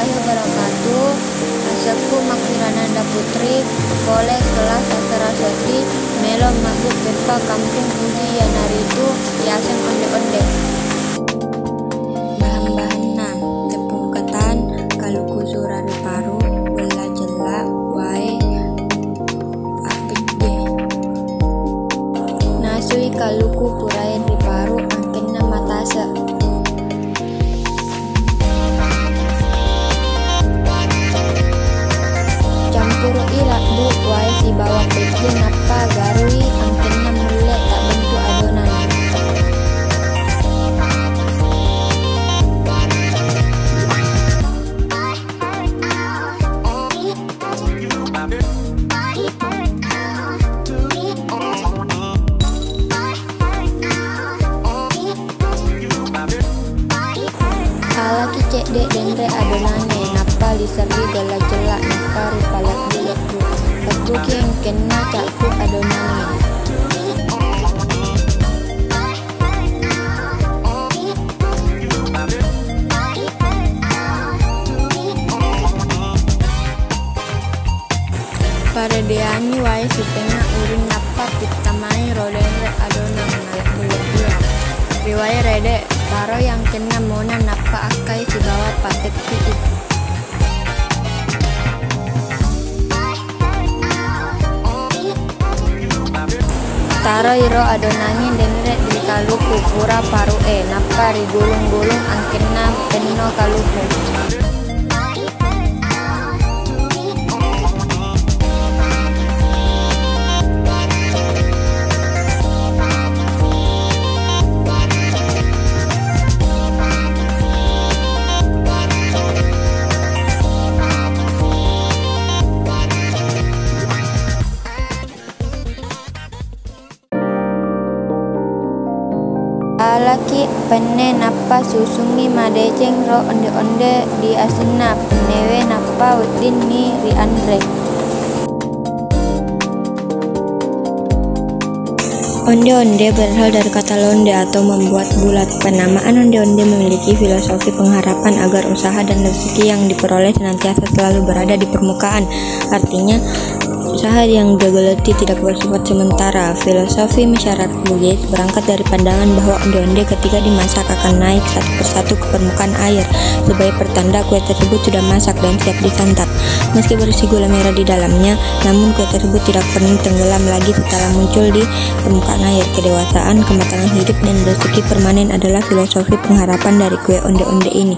warahmatullahi wabarakatuh. Asaku Makfirananda Putri, Kolej kelas Sastra Soti, Melo Mabuk Bepa Kampung Puji Yanaritu, Yasen Onde-Onde. Bahan-bahanna tepung ketan, kaluku surari paru, gula jela, wae, apide. Nasui kaluku purayan di paru, angkenna matasa. Campur ilak bu, wae si bawa pece napa garui, angkenna mulai tak bentuk adonan. Ala kicek dek dendre adonane, napa liseri gala celak napa ripalat bulat bu. Aku yang kena cakku adonane. Pada deangi wae supena uring napa pitamai rodenre adonan malak bulat-bulat. Riwayat rede paro yang kena mona napa akai si bawa patet piit. Taro iro adonannya denre di kaluku pura paru napa rigulung-gulung angkena penno kaluku. Alaki penne napa susungi madeceng ro onde-onde di asena penewe napa wedin ni ri andre. Onde-onde berasal dari kata londe atau membuat bulat. Penamaan onde-onde memiliki filosofi pengharapan agar usaha dan rezeki yang diperoleh senantiasa selalu berada di permukaan. Artinya usaha yang digeluti tidak bersifat sementara. Filosofi masyarakat Bugis berangkat dari pandangan bahwa onde-onde ketika dimasak akan naik satu persatu ke permukaan air sebagai pertanda kue tersebut sudah masak dan siap disantap. Meski berisi gula merah di dalamnya, namun kue tersebut tidak pernah tenggelam lagi setelah muncul di permukaan air. Kedewasaan, kematangan hidup, dan rezeki permanen adalah filosofi pengharapan dari kue onde-onde ini.